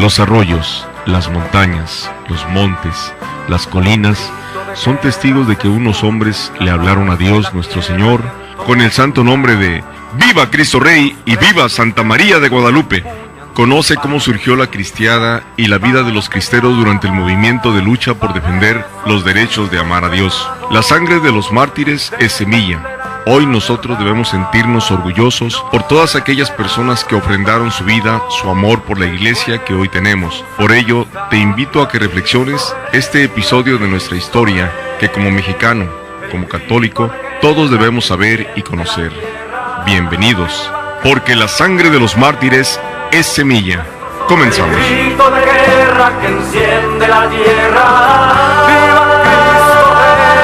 Los arroyos, las montañas, los montes, las colinas son testigos de que unos hombres le hablaron a Dios nuestro Señor con el santo nombre de ¡Viva Cristo Rey y viva Santa María de Guadalupe! Conoce cómo surgió la cristiada y la vida de los cristeros durante el movimiento de lucha por defender los derechos de amar a Dios. La sangre de los mártires es semilla. Hoy nosotros debemos sentirnos orgullosos por todas aquellas personas que ofrendaron su vida, su amor por la iglesia que hoy tenemos. Por ello, te invito a que reflexiones este episodio de nuestra historia que como mexicano, como católico, todos debemos saber y conocer. Bienvenidos, porque la sangre de los mártires es semilla. Comenzamos. El grito de guerra que enciende la tierra. ¡Viva Cristo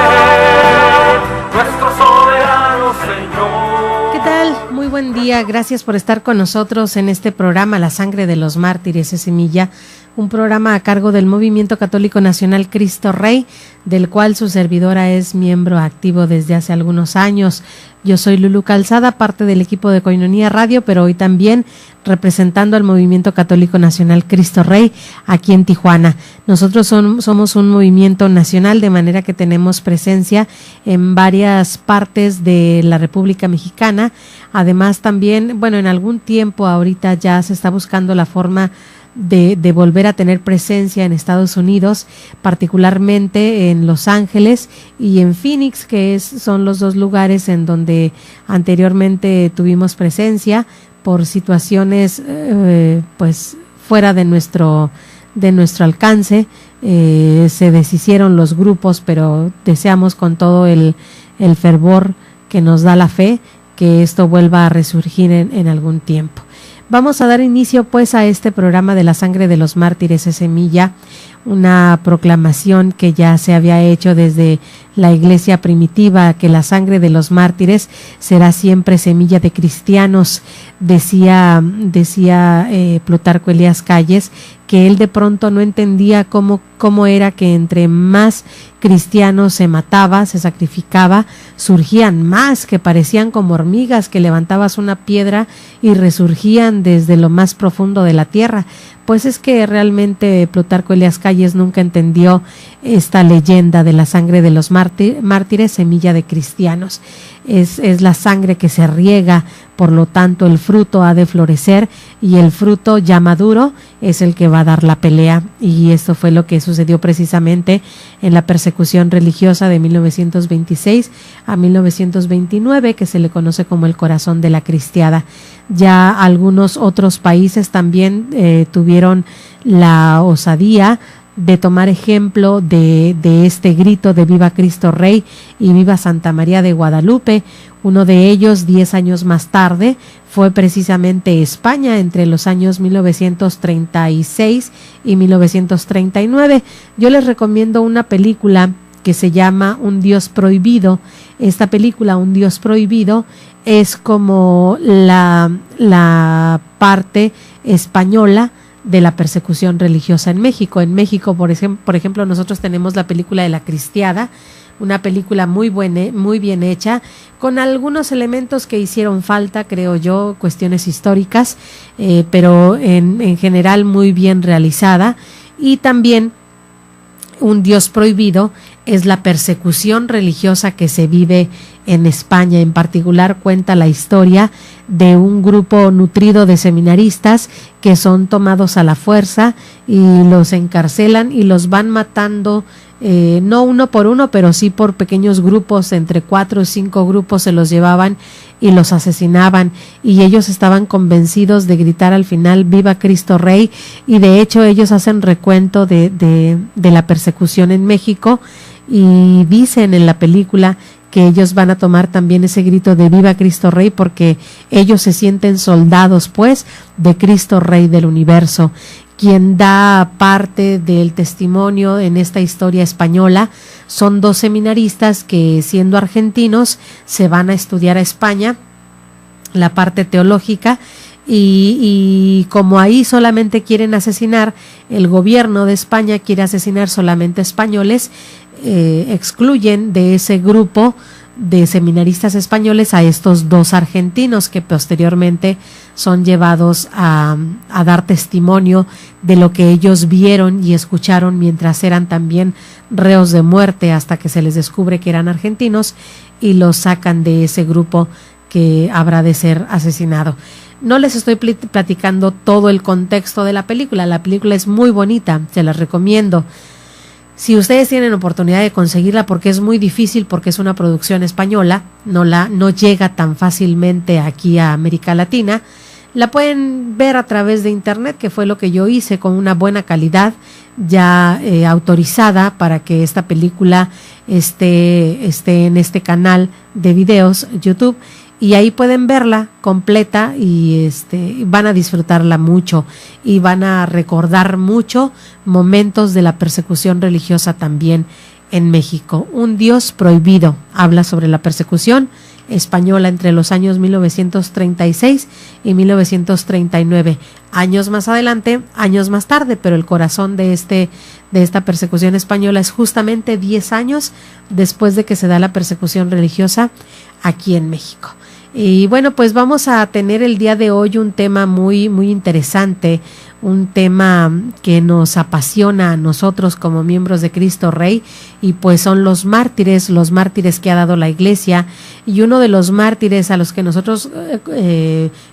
Rey, nuestro soberano Señor! ¿Qué tal? Muy buen día. Gracias por estar con nosotros en este programa La sangre de los mártires es semilla. Un programa a cargo del Movimiento Católico Nacional Cristo Rey, del cual su servidora es miembro activo desde hace algunos años. Yo soy Lulu Calzada, parte del equipo de Koinonia Radio, pero hoy también representando al Movimiento Católico Nacional Cristo Rey aquí en Tijuana. Nosotros somos un movimiento nacional, de manera que tenemos presencia en varias partes de la República Mexicana. Además también, en algún tiempo ahorita ya se está buscando la forma de volver a tener presencia en Estados Unidos, particularmente en Los Ángeles y en Phoenix, que son los dos lugares en donde anteriormente tuvimos presencia por situaciones pues fuera de nuestro alcance. Se deshicieron los grupos, pero deseamos con todo el fervor que nos da la fe que esto vuelva a resurgir en algún tiempo. Vamos a dar inicio pues a este programa de la sangre de los mártires es semilla, una proclamación que ya se había hecho desde la iglesia primitiva, que la sangre de los mártires será siempre semilla de cristianos. Decía Plutarco Elías Calles que él de pronto no entendía cómo era que entre más cristianos se mataba, se sacrificaba, surgían más que parecían como hormigas, que levantabas una piedra y resurgían desde lo más profundo de la tierra. Pues es que realmente Plutarco Elías Calles nunca entendió esta leyenda de la sangre de los mártires, semilla de cristianos. Es la sangre que se riega, por lo tanto el fruto ha de florecer y el fruto ya maduro es el que va a dar la pelea, y esto fue lo que sucedió precisamente en la persecución religiosa de 1926 a 1929, que se le conoce como el corazón de la cristiada. Ya algunos otros países también tuvieron la osadía de tomar ejemplo de este grito de viva Cristo Rey y viva Santa María de Guadalupe. Uno de ellos, 10 años más tarde, fue precisamente España, entre los años 1936 y 1939. Yo les recomiendo una película que se llama Un Dios Prohibido. Esta película, Un Dios Prohibido, es como la parte española de la persecución religiosa en México. En México, por ejemplo, nosotros tenemos la película de La Cristiada, una película muy bien hecha, con algunos elementos que hicieron falta, creo yo, cuestiones históricas, pero en general muy bien realizada. Y también Un Dios Prohibido es la persecución religiosa que se vive en España. En particular cuenta la historia de un grupo nutrido de seminaristas que son tomados a la fuerza y los encarcelan y los van matando, no uno por uno, pero sí por pequeños grupos, entre 4 o 5 grupos se los llevaban y los asesinaban, y ellos estaban convencidos de gritar al final viva Cristo Rey, y de hecho ellos hacen recuento de la persecución en México y dicen en la película que ellos van a tomar también ese grito de viva Cristo Rey porque ellos se sienten soldados pues de Cristo Rey del universo. Quien da parte del testimonio en esta historia española son 2 seminaristas que, siendo argentinos, se van a estudiar a España la parte teológica, y como ahí solamente quieren asesinar, el gobierno de España quiere asesinar solamente españoles, excluyen de ese grupo de seminaristas españoles a estos dos argentinos que posteriormente son llevados a dar testimonio de lo que ellos vieron y escucharon mientras eran también reos de muerte, hasta que se les descubre que eran argentinos y los sacan de ese grupo que habrá de ser asesinado. No les estoy platicando todo el contexto de la película es muy bonita, se las recomiendo. Si ustedes tienen oportunidad de conseguirla, porque es muy difícil, porque es una producción española, no llega tan fácilmente aquí a América Latina, la pueden ver a través de internet, que fue lo que yo hice, con una buena calidad, ya autorizada para que esta película esté en este canal de videos YouTube, y ahí pueden verla completa y van a disfrutarla mucho y van a recordar mucho momentos de la persecución religiosa también en México. Un Dios prohibido habla sobre la persecución española entre los años 1936 y 1939. Años más adelante, años más tarde, pero el corazón de esta persecución española es justamente 10 años después de que se da la persecución religiosa aquí en México. Y bueno, pues vamos a tener el día de hoy un tema muy, muy interesante, un tema que nos apasiona a nosotros como miembros de Cristo Rey, y pues son los mártires que ha dado la Iglesia, y uno de los mártires a los que nosotros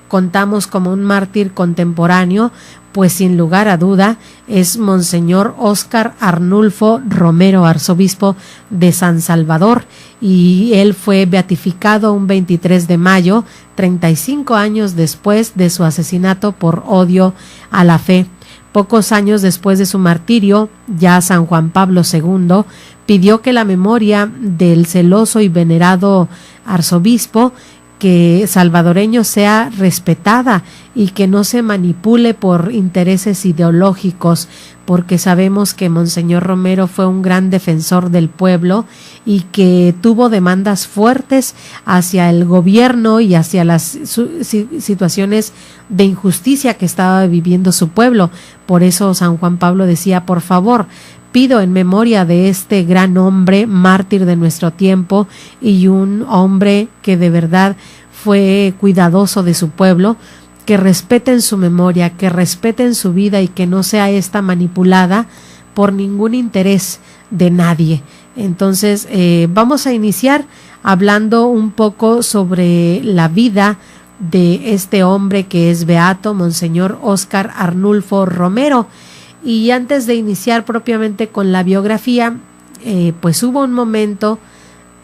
contamos como un mártir contemporáneo, pues sin lugar a duda es Monseñor Óscar Arnulfo Romero, arzobispo de San Salvador, y él fue beatificado un 23 de mayo, 35 años después de su asesinato por odio a la fe. Pocos años después de su martirio, ya San Juan Pablo II pidió que la memoria del celoso y venerado arzobispo que salvadoreño sea respetada y que no se manipule por intereses ideológicos, porque sabemos que Monseñor Romero fue un gran defensor del pueblo y que tuvo demandas fuertes hacia el gobierno y hacia las situaciones de injusticia que estaba viviendo su pueblo. Por eso San Juan Pablo decía: por favor, pido en memoria de este gran hombre, mártir de nuestro tiempo, y un hombre que de verdad fue cuidadoso de su pueblo, que respeten su memoria, que respeten su vida y que no sea esta manipulada por ningún interés de nadie. Entonces vamos a iniciar hablando un poco sobre la vida de este hombre que es beato, Monseñor Óscar Arnulfo Romero. Y antes de iniciar propiamente con la biografía, pues hubo un momento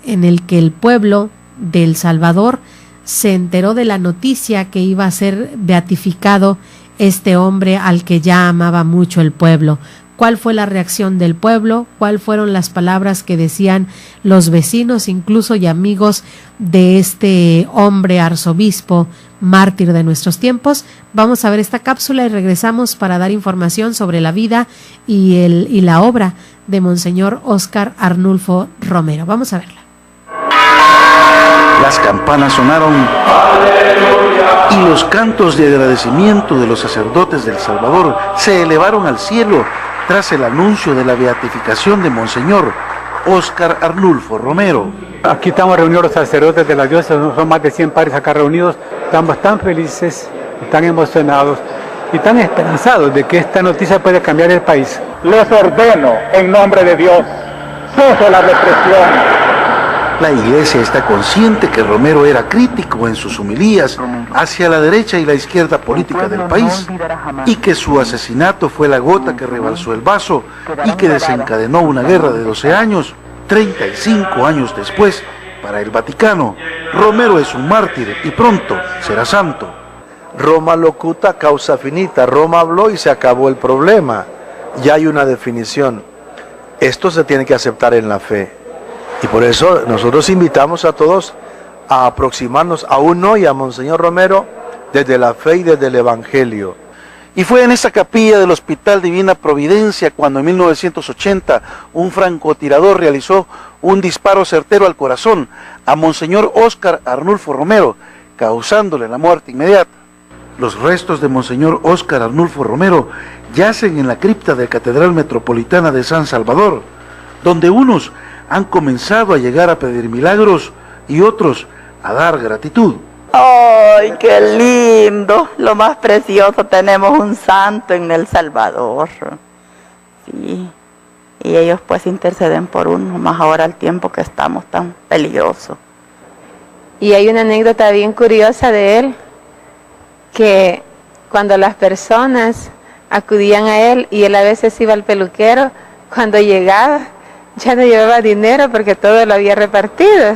en el que el pueblo de El Salvador se enteró de la noticia que iba a ser beatificado este hombre al que ya amaba mucho el pueblo. ¿Cuál fue la reacción del pueblo? ¿Cuáles fueron las palabras que decían los vecinos, incluso y amigos de este hombre arzobispo mártir de nuestros tiempos? Vamos a ver esta cápsula y regresamos para dar información sobre la vida y la obra de Monseñor Óscar Arnulfo Romero. Vamos a verla. Las campanas sonaron y los cantos de agradecimiento de los sacerdotes de El Salvador se elevaron al cielo tras el anuncio de la beatificación de Monseñor Óscar Arnulfo Romero. Aquí estamos reunidos los sacerdotes de la diócesis, son más de 100 padres acá reunidos. Estamos tan felices, tan emocionados y tan esperanzados de que esta noticia puede cambiar el país. Les ordeno, en nombre de Dios, cese la represión. La Iglesia está consciente que Romero era crítico en sus homilías hacia la derecha y la izquierda política del país, y que su asesinato fue la gota que rebalsó el vaso y que desencadenó una guerra de 12 años. 35 años después, para el Vaticano, Romero es un mártir y pronto será santo. Roma locuta causa finita. Roma habló y se acabó el problema. Ya hay una definición. Esto se tiene que aceptar en la fe. Y por eso nosotros invitamos a todos a aproximarnos aún hoy a Monseñor Romero desde la fe y desde el Evangelio. Y fue en esa capilla del Hospital Divina Providencia cuando en 1980 un francotirador realizó un disparo certero al corazón a Monseñor Óscar Arnulfo Romero, causándole la muerte inmediata. Los restos de Monseñor Óscar Arnulfo Romero yacen en la cripta de Catedral Metropolitana de San Salvador, donde unos han comenzado a llegar a pedir milagros, y otros a dar gratitud. ¡Ay, qué lindo! Lo más precioso, tenemos un santo en El Salvador. Sí, y ellos pues interceden por uno, más ahora el tiempo que estamos tan peligroso. Y hay una anécdota bien curiosa de él, que cuando las personas acudían a él y él a veces iba al peluquero, cuando llegaba ya no llevaba dinero porque todo lo había repartido.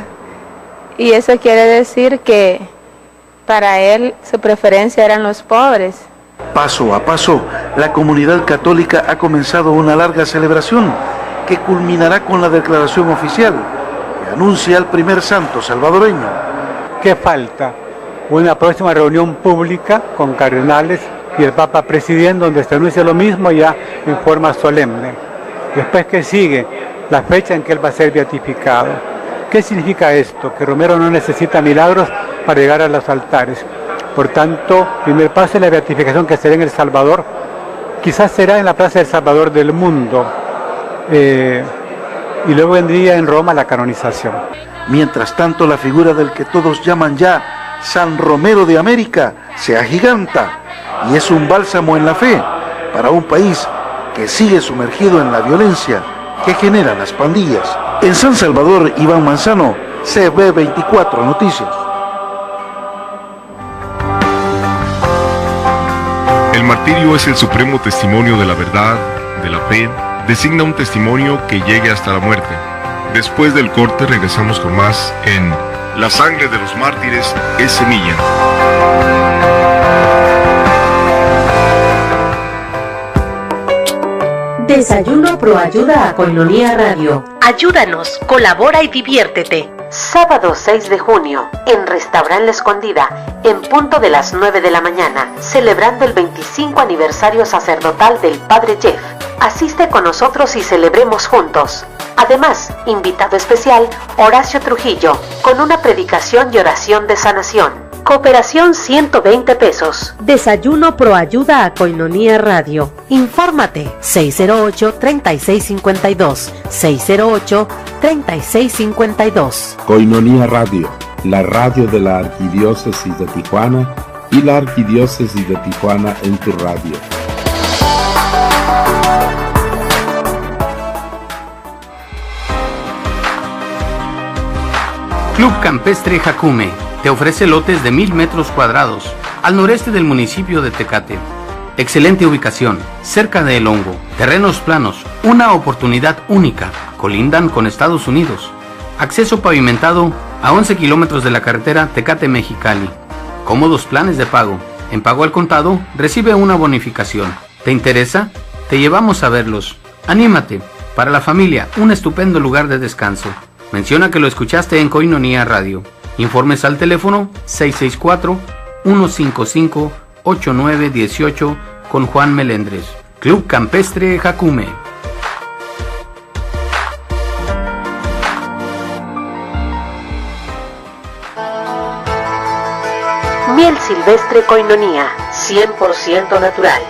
Y eso quiere decir que para él su preferencia eran los pobres. Paso a paso, la comunidad católica ha comenzado una larga celebración que culminará con la declaración oficial que anuncia al primer santo salvadoreño. ¿Qué falta? Una próxima reunión pública con cardenales y el Papa presidiendo, donde se anuncia lo mismo ya en forma solemne. Después, ¿qué sigue? La fecha en que él va a ser beatificado. ¿Qué significa esto? Que Romero no necesita milagros para llegar a los altares. Por tanto, primer paso es la beatificación, que será en El Salvador. Quizás será en la Plaza del Salvador del Mundo. Y luego vendría en Roma la canonización. Mientras tanto, la figura del que todos llaman ya San Romero de América se agiganta y es un bálsamo en la fe para un país que sigue sumergido en la violencia que generan las pandillas. En San Salvador, Iván Manzano, CB24 Noticias. El martirio es el supremo testimonio de la verdad, de la fe, designa un testimonio que llegue hasta la muerte. Después del corte regresamos con más en La sangre de los mártires es semilla. Desayuno Proayuda a Koinonia Radio. Ayúdanos, colabora y diviértete. Sábado 6 de junio, en Restaurant La Escondida, en punto de las 9 de la mañana, celebrando el 25 aniversario sacerdotal del Padre Jeff. Asiste con nosotros y celebremos juntos. Además, invitado especial, Horacio Trujillo, con una predicación y oración de sanación. Cooperación 120 pesos. Desayuno Proayuda a Koinonia Radio. Infórmate 608-3652. 608-3652. Koinonia Radio, la radio de la Arquidiócesis de Tijuana y la Arquidiócesis de Tijuana en tu radio. Club Campestre Jacume te ofrece lotes de 1000 metros cuadrados al noreste del municipio de Tecate. Excelente ubicación, cerca de El Hongo, terrenos planos, una oportunidad única, colindan con Estados Unidos. Acceso pavimentado a 11 kilómetros de la carretera Tecate-Mexicali. Cómodos planes de pago. En pago al contado, recibe una bonificación. ¿Te interesa? Te llevamos a verlos. Anímate. Para la familia, un estupendo lugar de descanso. Menciona que lo escuchaste en Koinonia Radio. Informes al teléfono 664-155-8918 con Juan Melendres. Club Campestre Jacume. Miel silvestre Koinonia, 100% natural,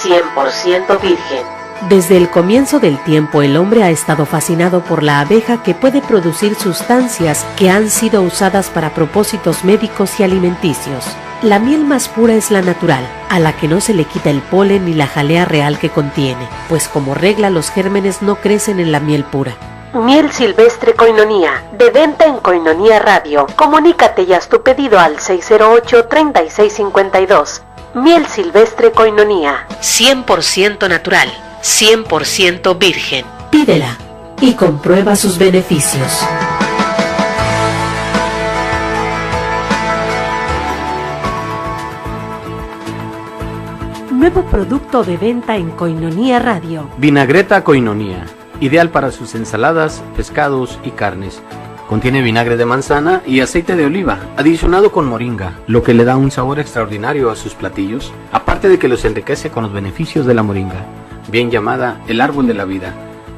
100% virgen. Desde el comienzo del tiempo, el hombre ha estado fascinado por la abeja, que puede producir sustancias que han sido usadas para propósitos médicos y alimenticios. La miel más pura es la natural, a la que no se le quita el polen ni la jalea real que contiene, pues como regla los gérmenes no crecen en la miel pura. Miel silvestre Koinonia, de venta en Koinonia Radio. Comunícate y haz tu pedido al 608-3652. Miel silvestre Koinonia, 100% natural, 100% virgen. Pídela y comprueba sus beneficios. Nuevo producto de venta en Koinonia Radio. Vinagreta Koinonia, ideal para sus ensaladas, pescados y carnes. Contiene vinagre de manzana y aceite de oliva, adicionado con moringa, lo que le da un sabor extraordinario a sus platillos, aparte de que los enriquece con los beneficios de la moringa, bien llamada el árbol de la vida.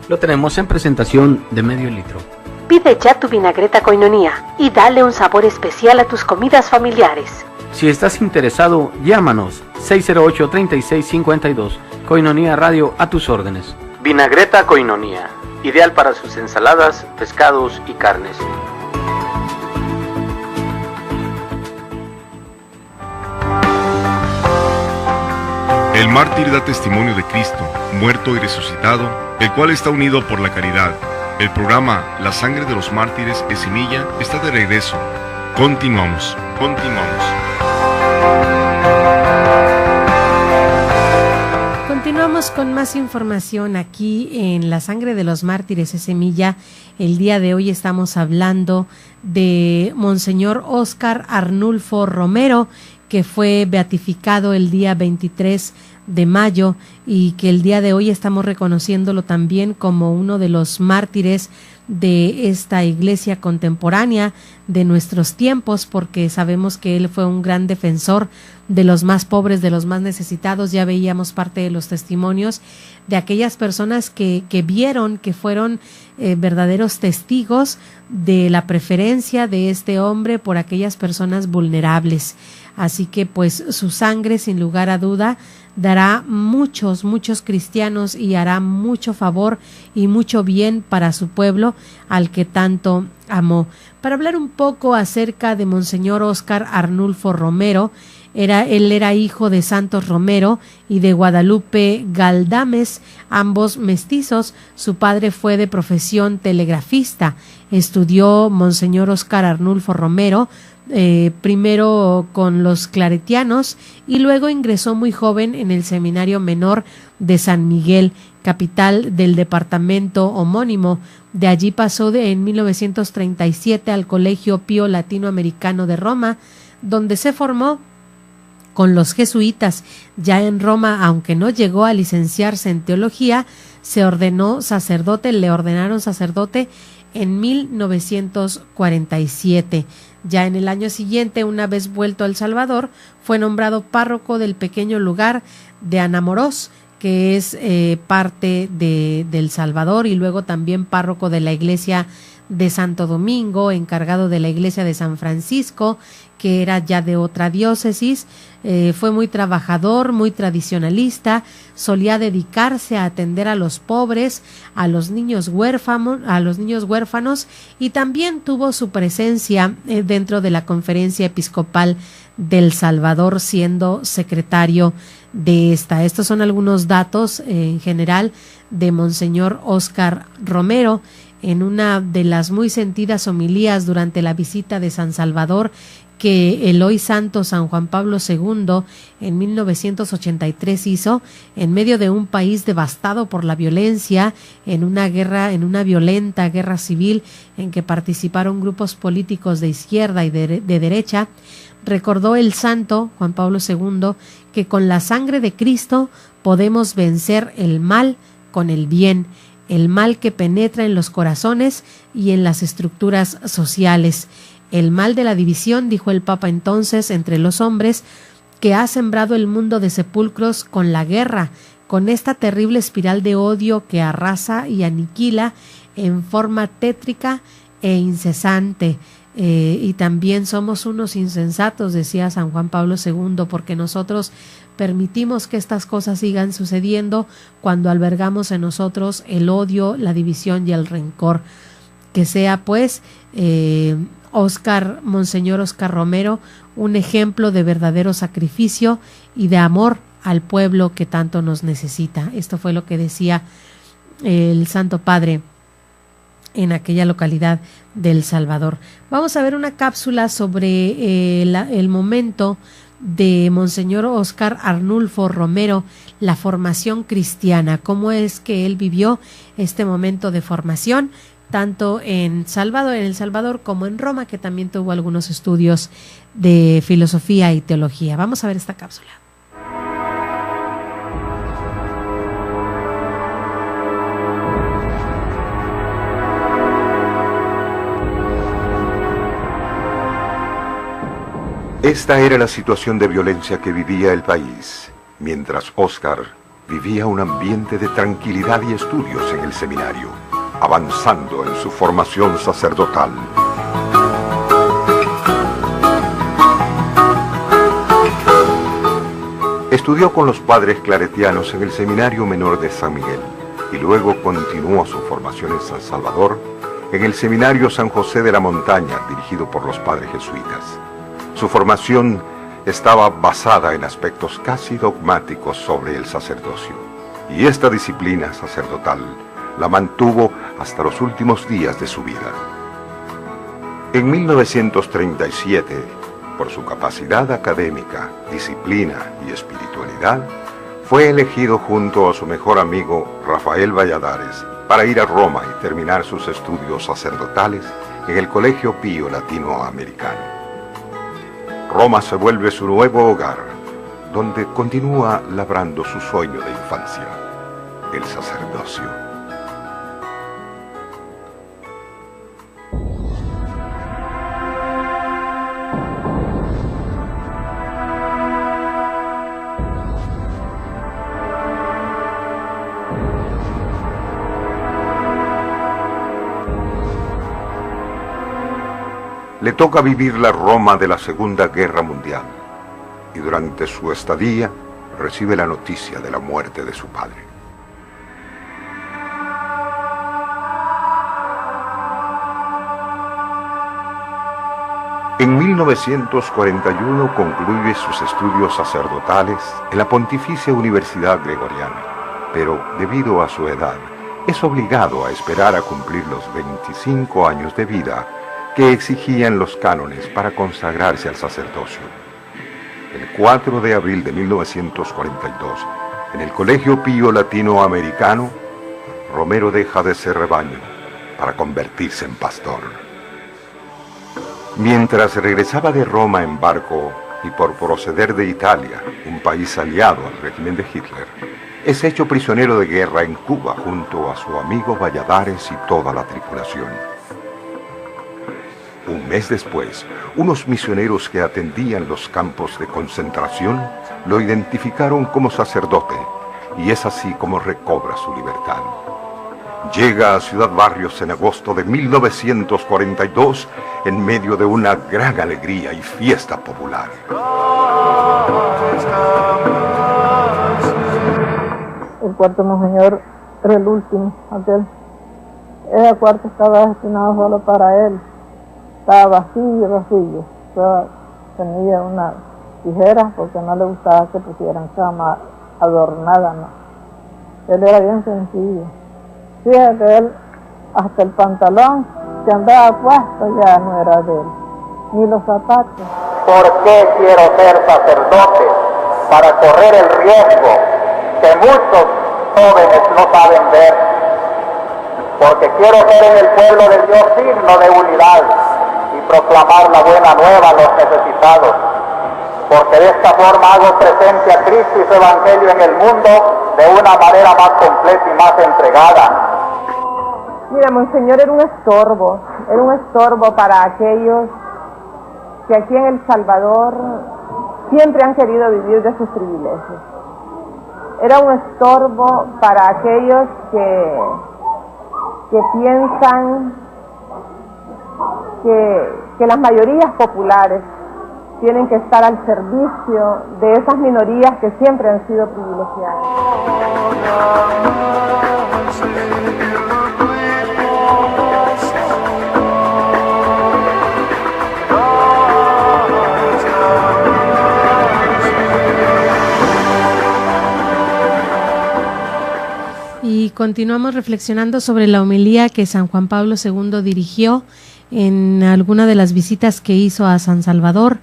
Lo tenemos en presentación de medio litro. Pide ya tu vinagreta Koinonia y dale un sabor especial a tus comidas familiares. Si estás interesado, llámanos 608-3652. Koinonia Radio, a tus órdenes. Vinagreta Koinonia, ideal para sus ensaladas, pescados y carnes. El mártir da testimonio de Cristo, muerto y resucitado, el cual está unido por la caridad. El programa La Sangre de los Mártires es Semilla está de regreso. Continuamos. Continuamos con más información aquí en La Sangre de los Mártires es Semilla. El día de hoy estamos hablando de Monseñor Óscar Arnulfo Romero, que fue beatificado el día 23 de mayo y que el día de hoy estamos reconociéndolo también como uno de los mártires de esta iglesia contemporánea de nuestros tiempos, porque sabemos que él fue un gran defensor de los más pobres, de los más necesitados. Ya veíamos parte de los testimonios de aquellas personas que vieron, que fueron verdaderos testigos de la preferencia de este hombre por aquellas personas vulnerables. Así que pues su sangre, sin lugar a duda, dará muchos cristianos y hará mucho favor y mucho bien para su pueblo al que tanto amó. Para hablar un poco acerca de Monseñor Óscar Arnulfo Romero, él era hijo de Santos Romero y de Guadalupe Galdames, ambos mestizos. Su padre fue de profesión telegrafista. Estudió Monseñor Óscar Arnulfo Romero primero con los claretianos y luego ingresó muy joven en el Seminario Menor de San Miguel, capital del departamento homónimo. De allí pasó en 1937 al Colegio Pío Latinoamericano de Roma, donde se formó con los jesuitas. Ya en Roma, aunque no llegó a licenciarse en teología, se ordenó sacerdote, le ordenaron sacerdote en 1947. Ya en el año siguiente, una vez vuelto a El Salvador, fue nombrado párroco del pequeño lugar de Anamorós, que es parte de El Salvador, y luego también párroco de la iglesia de Santo Domingo, encargado de la iglesia de San Francisco, que era ya de otra diócesis. Fue muy trabajador, muy tradicionalista, solía dedicarse a atender a los pobres, a los niños huérfanos, y también tuvo su presencia dentro de la Conferencia Episcopal del Salvador, siendo secretario de esta. Estos son algunos datos en general de Monseñor Óscar Romero. En una de las muy sentidas homilías durante la visita de San Salvador que el hoy santo San Juan Pablo II en 1983 hizo, en medio de un país devastado por la violencia, en una violenta guerra civil en que participaron grupos políticos de izquierda y de derecha, recordó el santo Juan Pablo II que con la sangre de Cristo podemos vencer el mal con el bien, el mal que penetra en los corazones y en las estructuras sociales. El mal de la división, dijo el Papa entonces, entre los hombres, que ha sembrado el mundo de sepulcros con la guerra, con esta terrible espiral de odio que arrasa y aniquila en forma tétrica e incesante. Y también somos unos insensatos, decía San Juan Pablo II, porque nosotros permitimos que estas cosas sigan sucediendo cuando albergamos en nosotros el odio, la división y el rencor. Que sea pues Monseñor Óscar Romero un ejemplo de verdadero sacrificio y de amor al pueblo que tanto nos necesita. Esto fue lo que decía el Santo Padre en aquella localidad de El Salvador. Vamos a ver una cápsula sobre el momento de Monseñor Óscar Arnulfo Romero, la formación cristiana, cómo es que él vivió este momento de formación, tanto en El Salvador como en Roma, que también tuvo algunos estudios de filosofía y teología. Vamos a ver esta cápsula. Esta era la situación de violencia que vivía el país, mientras Óscar vivía un ambiente de tranquilidad y estudios en el seminario, avanzando en su formación sacerdotal. Estudió con los padres claretianos en el Seminario Menor de San Miguel y luego continuó su formación en San Salvador, en el Seminario San José de la Montaña, dirigido por los padres jesuitas. Su formación estaba basada en aspectos casi dogmáticos sobre el sacerdocio, y esta disciplina sacerdotal la mantuvo hasta los últimos días de su vida. En 1937, por su capacidad académica, disciplina y espiritualidad, fue elegido junto a su mejor amigo Rafael Valladares para ir a Roma y terminar sus estudios sacerdotales en el Colegio Pío Latinoamericano. Roma se vuelve su nuevo hogar, donde continúa labrando su sueño de infancia, el sacerdocio. Le toca vivir la Roma de la Segunda Guerra Mundial y durante su estadía recibe la noticia de la muerte de su padre. En 1941 concluye sus estudios sacerdotales en la Pontificia Universidad Gregoriana, pero debido a su edad es obligado a esperar a cumplir los 25 años de vida que exigían los cánones para consagrarse al sacerdocio. El 4 de abril de 1942, en el Colegio Pío Latinoamericano, Romero deja de ser rebaño para convertirse en pastor. Mientras regresaba de Roma en barco y por proceder de Italia, un país aliado al régimen de Hitler, es hecho prisionero de guerra en Cuba junto a su amigo Valladares y toda la tripulación. Un mes después, unos misioneros que atendían los campos de concentración lo identificaron como sacerdote, y es así como recobra su libertad. Llega a Ciudad Barrios en agosto de 1942 en medio de una gran alegría y fiesta popular. El cuarto monseñor era el último, aquel. Ese cuarto estaba destinado solo para él. Estaba vacío. Tenía una tijera porque no le gustaba que pusieran cama adornada, ¿no? Él era bien sencillo. Fíjate, él, hasta el pantalón que andaba puesto ya no era de él, ni los zapatos. ¿Por qué quiero ser sacerdote? Para correr el riesgo que muchos jóvenes no saben ver. Porque quiero ser en el pueblo de Dios signo de unidad y proclamar la buena nueva a los necesitados. Porque de esta forma hago presente a Cristo y su Evangelio en el mundo de una manera más completa y más entregada. Mira, Monseñor era un estorbo para aquellos que aquí en El Salvador siempre han querido vivir de sus privilegios. Era un estorbo para aquellos que piensan que las mayorías populares tienen que estar al servicio de esas minorías que siempre han sido privilegiadas. Y continuamos reflexionando sobre la homilía que San Juan Pablo II dirigió en alguna de las visitas que hizo a San Salvador,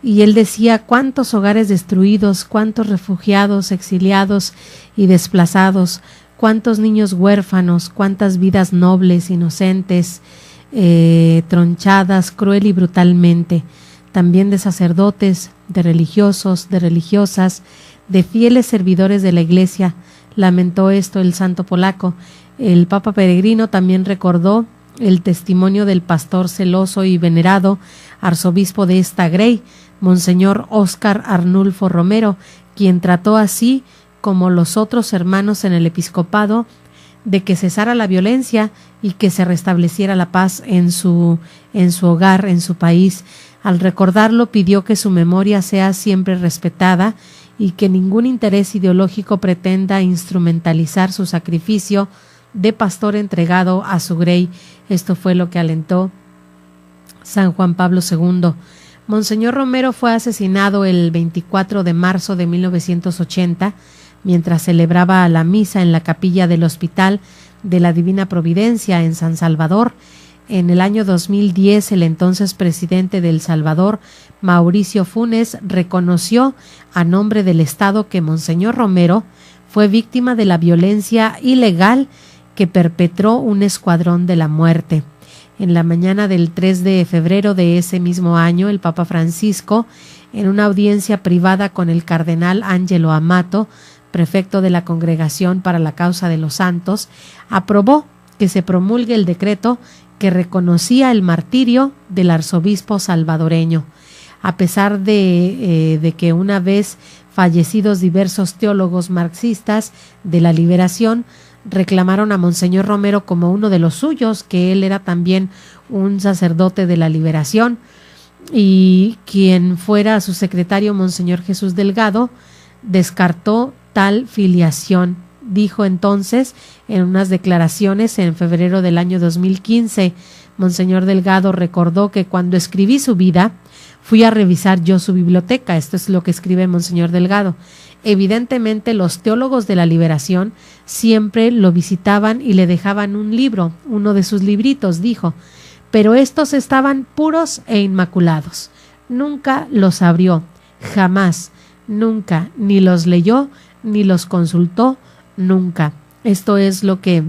y él decía cuántos hogares destruidos, cuántos refugiados, exiliados y desplazados, cuántos niños huérfanos, cuántas vidas nobles, inocentes, tronchadas cruel y brutalmente, también de sacerdotes, de religiosos, de religiosas, de fieles servidores de la Iglesia. Lamentó esto el santo polaco. El Papa Peregrino también recordó el testimonio del pastor celoso y venerado arzobispo de esta Grey, Monseñor Óscar Arnulfo Romero, quien trató así como los otros hermanos en el episcopado de que cesara la violencia y que se restableciera la paz en su hogar, en su país. Al recordarlo, pidió que su memoria sea siempre respetada y que ningún interés ideológico pretenda instrumentalizar su sacrificio de pastor entregado a su Grey. Esto fue lo que alentó San Juan Pablo II. Monseñor Romero fue asesinado el 24 de marzo de 1980 mientras celebraba la misa en la capilla del Hospital de la Divina Providencia en San Salvador. En el año 2010, el entonces presidente de El Salvador, Mauricio Funes, reconoció a nombre del Estado que Monseñor Romero fue víctima de la violencia ilegal que perpetró un escuadrón de la muerte. En la mañana del 3 de febrero de ese mismo año, el Papa Francisco, en una audiencia privada con el cardenal Ángelo Amato, prefecto de la Congregación para la Causa de los Santos, aprobó que se promulgue el decreto que reconocía el martirio del arzobispo salvadoreño. A pesar de que una vez fallecidos diversos teólogos marxistas de la liberación reclamaron a Monseñor Romero como uno de los suyos, que él era también un sacerdote de la liberación, y quien fuera su secretario, Monseñor Jesús Delgado, descartó tal filiación. Dijo entonces en unas declaraciones en febrero del año 2015, Monseñor Delgado recordó que cuando escribí su vida, fui a revisar yo su biblioteca. Esto es lo que escribe Monseñor Delgado. Evidentemente los teólogos de la liberación siempre lo visitaban y le dejaban un libro, uno de sus libritos, dijo, pero estos estaban puros e inmaculados. Nunca los abrió, jamás, nunca, ni los leyó, ni los consultó, nunca. Esto es lo que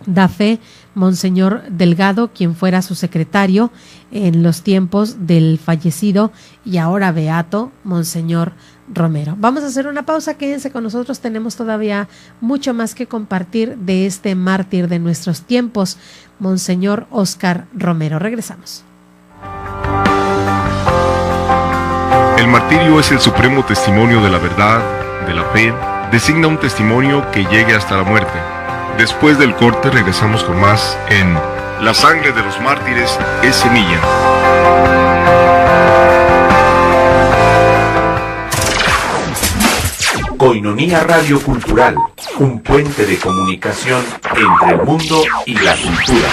da fe Monseñor Delgado, quien fuera su secretario en los tiempos del fallecido y ahora beato Monseñor Romero. Vamos a hacer una pausa, quédense con nosotros, tenemos todavía mucho más que compartir de este mártir de nuestros tiempos, Monseñor Óscar Romero. Regresamos. El martirio es el supremo testimonio de la verdad, de la fe, designa un testimonio que llegue hasta la muerte. Después del corte regresamos con más en La sangre de los mártires es semilla. Koinonia Radio Cultural, un puente de comunicación entre el mundo y la cultura.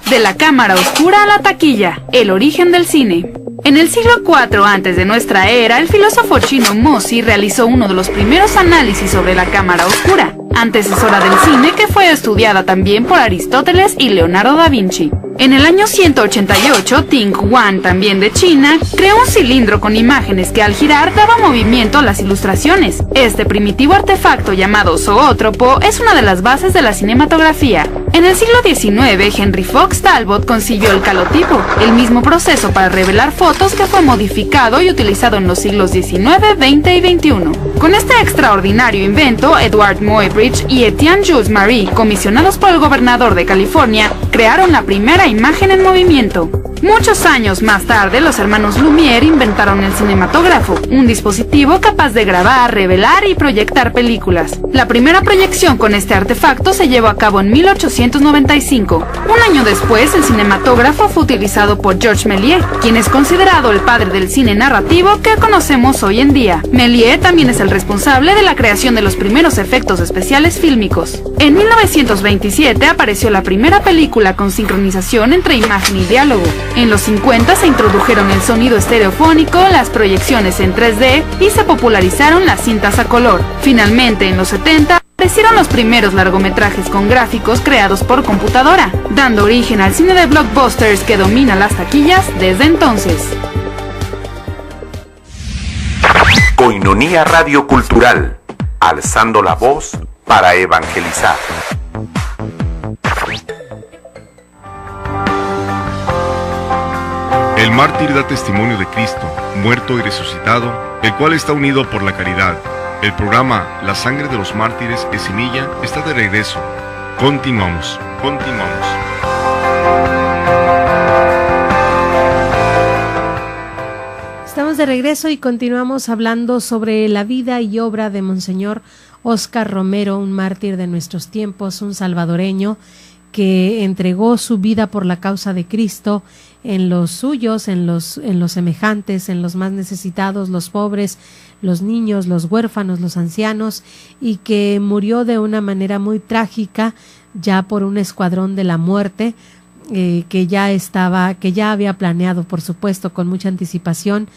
De la cámara oscura a la taquilla, el origen del cine. En el siglo IV antes de nuestra era, el filósofo chino Mozi realizó uno de los primeros análisis sobre la cámara oscura, antecesora del cine que fue estudiada también por Aristóteles y Leonardo da Vinci. En el año 188, Ting Huang, también de China, creó un cilindro con imágenes que al girar daba movimiento a las ilustraciones. Este primitivo artefacto llamado zoótropo es una de las bases de la cinematografía. En el siglo XIX, Henry Fox Talbot concibió el calotipo, el mismo proceso para revelar fotos que fue modificado y utilizado en los siglos XIX, XX y XXI. Con este extraordinario invento, Edward Muybridge y Etienne Jules Marie, comisionados por el gobernador de California, crearon la primera imagen en movimiento. Muchos años más tarde, los hermanos Lumière inventaron el cinematógrafo, un dispositivo capaz de grabar, revelar y proyectar películas. La primera proyección con este artefacto se llevó a cabo en 1895. Un año después, el cinematógrafo fue utilizado por Georges Méliès, quien es considerado el padre del cine narrativo que conocemos hoy en día. Méliès también es el responsable de la creación de los primeros efectos especiales fílmicos. En 1927 apareció la primera película con sincronización entre imagen y diálogo. En los 50 se introdujeron el sonido estereofónico, las proyecciones en 3D y se popularizaron las cintas a color. Finalmente, en los 70, aparecieron los primeros largometrajes con gráficos creados por computadora, dando origen al cine de blockbusters que domina las taquillas desde entonces. Koinonia Radio Cultural, alzando la voz para evangelizar. El mártir da testimonio de Cristo, muerto y resucitado, el cual está unido por la caridad. El programa La sangre de los mártires es semilla está de regreso. Continuamos. Estamos de regreso y continuamos hablando sobre la vida y obra de Monseñor Óscar Romero, un mártir de nuestros tiempos, un salvadoreño que entregó su vida por la causa de Cristo en los suyos, en los semejantes, en los más necesitados, los pobres, los niños, los huérfanos, los ancianos, y que murió de una manera muy trágica ya por un escuadrón de la muerte, que ya había planeado, por supuesto, con mucha anticipación,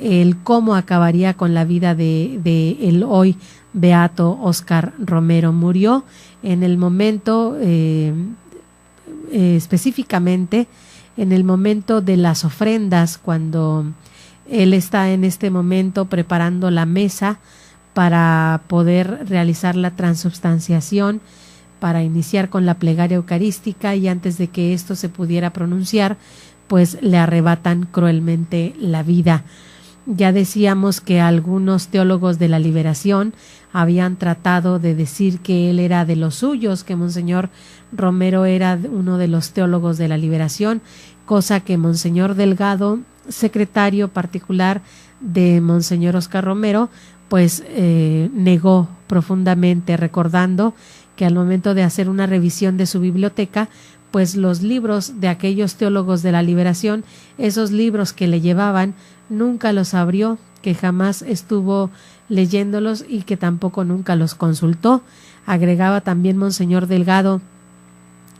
el cómo acabaría con la vida de el hoy beato Óscar Romero. Murió en el momento, específicamente en el momento de las ofrendas, cuando él está en este momento preparando la mesa para poder realizar la transubstanciación, para iniciar con la plegaria eucarística, y antes de que esto se pudiera pronunciar, pues le arrebatan cruelmente la vida. Ya decíamos que algunos teólogos de la liberación habían tratado de decir que él era de los suyos, que Monseñor Romero era uno de los teólogos de la liberación, cosa que Monseñor Delgado, secretario particular de Monseñor Óscar Romero, pues negó profundamente, recordando que al momento de hacer una revisión de su biblioteca, pues los libros de aquellos teólogos de la liberación, esos libros que le llevaban, nunca los abrió, que jamás estuvo leyéndolos y que tampoco nunca los consultó. Agregaba también Monseñor Delgado: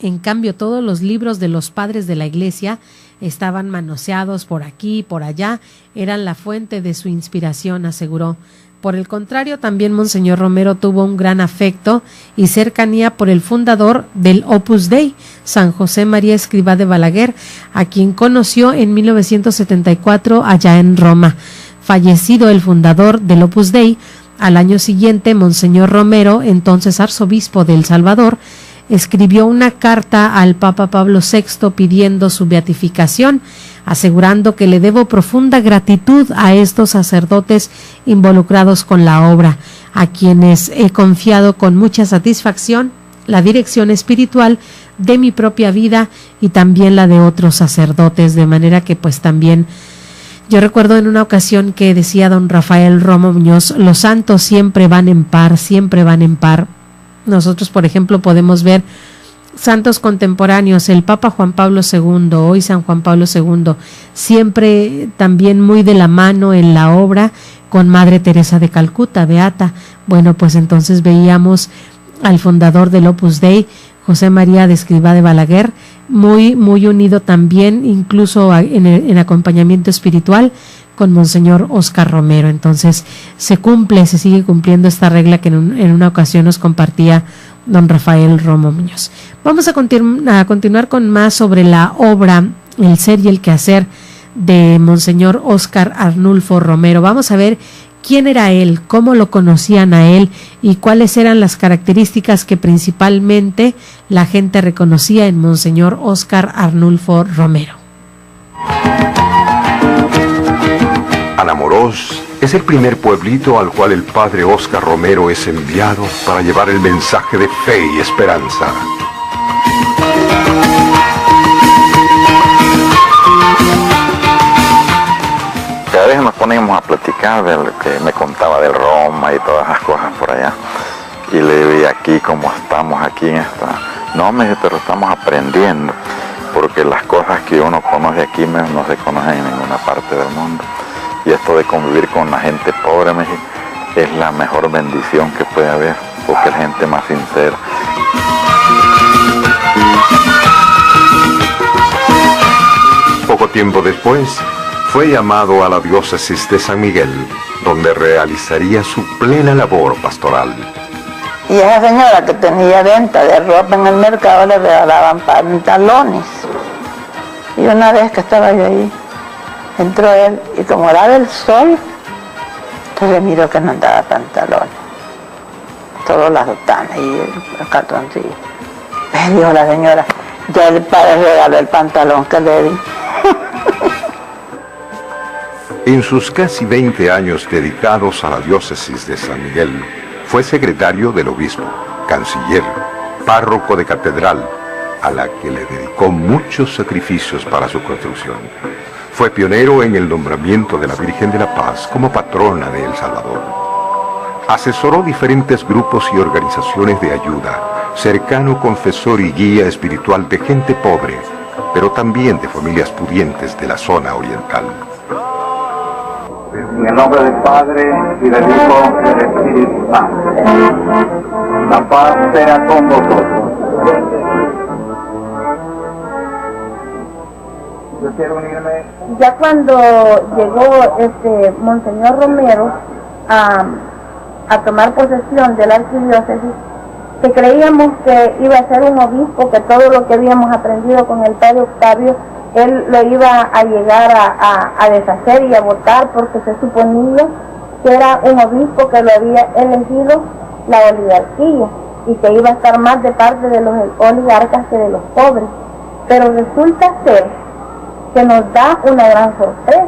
en cambio, todos los libros de los padres de la Iglesia estaban manoseados por aquí y por allá, eran la fuente de su inspiración, aseguró. Por el contrario, también Monseñor Romero tuvo un gran afecto y cercanía por el fundador del Opus Dei, San José María Escrivá de Balaguer, a quien conoció en 1974 allá en Roma. Fallecido el fundador del Opus Dei, al año siguiente, Monseñor Romero, entonces arzobispo de El Salvador, escribió una carta al Papa Pablo VI pidiendo su beatificación, asegurando que le debo profunda gratitud a estos sacerdotes involucrados con la obra, a quienes he confiado con mucha satisfacción la dirección espiritual de mi propia vida y también la de otros sacerdotes, de manera que pues también yo recuerdo en una ocasión que decía don Rafael Romo Muñoz: los santos siempre van en par, siempre van en par. Nosotros, por ejemplo, podemos ver santos contemporáneos, el Papa Juan Pablo II, hoy San Juan Pablo II, siempre también muy de la mano en la obra con Madre Teresa de Calcuta, beata. Bueno, pues entonces veíamos al fundador del Opus Dei, José María de Escrivá de Balaguer, muy unido también, incluso en acompañamiento espiritual, con Monseñor Óscar Romero. Entonces se sigue cumpliendo esta regla que en una ocasión nos compartía don Rafael Romo Muñoz. Vamos a continuar con más sobre la obra, el ser y el quehacer de Monseñor Óscar Arnulfo Romero. Vamos a ver quién era él, cómo lo conocían a él y cuáles eran las características que principalmente la gente reconocía en Monseñor Óscar Arnulfo Romero. Anamorós es el primer pueblito al cual el padre Óscar Romero es enviado para llevar el mensaje de fe y esperanza. A veces nos ponemos a platicar de lo que me contaba del Roma y todas las cosas por allá. Y le vi aquí como estamos aquí en esta... No, me dice, pero estamos aprendiendo. Porque las cosas que uno conoce aquí no se conocen en ninguna parte del mundo. Y esto de convivir con la gente pobre, me dice, es la mejor bendición que puede haber. Porque es gente más sincera. Poco tiempo después, fue llamado a la diócesis de San Miguel, donde realizaría su plena labor pastoral. Y esa señora que tenía venta de ropa en el mercado le regalaban pantalones. Y una vez que estaba yo ahí, entró él y como daba el sol, entonces miró que no andaba pantalones. Todas las botanas y el cartoncillo. Me dijo la señora, ya el padre regaló el pantalón que le di. En sus casi 20 años dedicados a la diócesis de San Miguel, fue secretario del obispo, canciller, párroco de catedral, a la que le dedicó muchos sacrificios para su construcción. Fue pionero en el nombramiento de la Virgen de la Paz como patrona de El Salvador. Asesoró diferentes grupos y organizaciones de ayuda, cercano confesor y guía espiritual de gente pobre, pero también de familias pudientes de la zona oriental. En el nombre del Padre, y del Hijo, y del Espíritu Santo. La paz sea con vosotros. Ya cuando llegó Monseñor Romero a tomar posesión de la arquidiócesis, que creíamos que iba a ser un obispo, que todo lo que habíamos aprendido con el padre Octavio, él lo iba a llegar a deshacer y a votar, porque se suponía que era un obispo que lo había elegido la oligarquía y que iba a estar más de parte de los oligarcas que de los pobres. Pero resulta ser que nos da una gran sorpresa.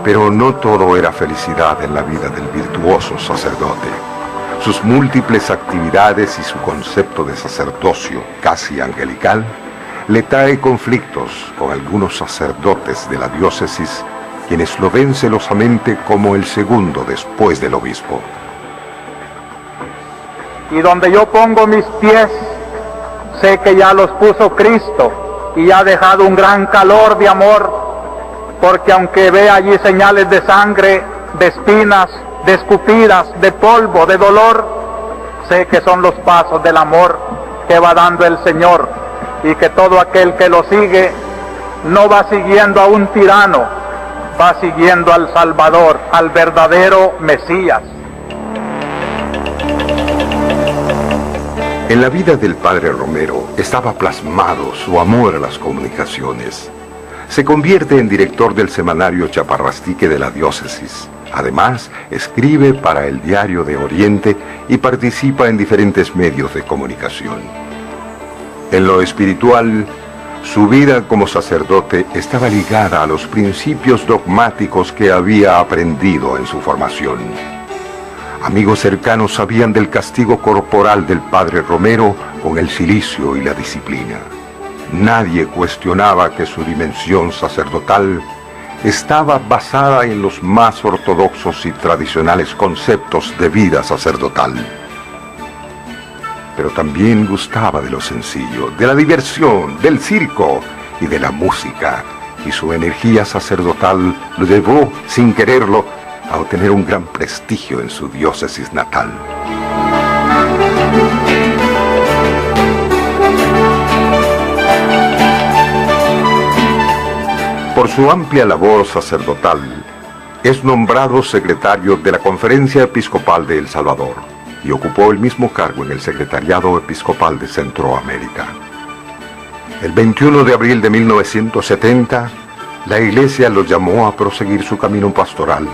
Pero no todo era felicidad en la vida del virtuoso sacerdote. Sus múltiples actividades y su concepto de sacerdocio casi angelical le trae conflictos con algunos sacerdotes de la diócesis, quienes lo ven celosamente como el segundo después del obispo. Y donde yo pongo mis pies, sé que ya los puso Cristo y ha dejado un gran calor de amor, porque aunque ve allí señales de sangre, de espinas, de escupidas, de polvo, de dolor, sé que son los pasos del amor que va dando el Señor, y que todo aquel que lo sigue no va siguiendo a un tirano, va siguiendo al Salvador, al verdadero Mesías. En la vida del padre Romero estaba plasmado su amor a las comunicaciones. Se convierte en director del semanario Chaparrastique de la diócesis. Además, escribe para el Diario de Oriente y participa en diferentes medios de comunicación. En lo espiritual, su vida como sacerdote estaba ligada a los principios dogmáticos que había aprendido en su formación. Amigos cercanos sabían del castigo corporal del padre Romero con el cilicio y la disciplina. Nadie cuestionaba que su dimensión sacerdotal estaba basada en los más ortodoxos y tradicionales conceptos de vida sacerdotal. Pero también gustaba de lo sencillo, de la diversión, del circo y de la música, y su energía sacerdotal lo llevó, sin quererlo, a obtener un gran prestigio en su diócesis natal. Por su amplia labor sacerdotal, es nombrado secretario de la Conferencia Episcopal de El Salvador y ocupó el mismo cargo en el Secretariado Episcopal de Centroamérica. El 21 de abril de 1970, la Iglesia lo llamó a proseguir su camino pastoral,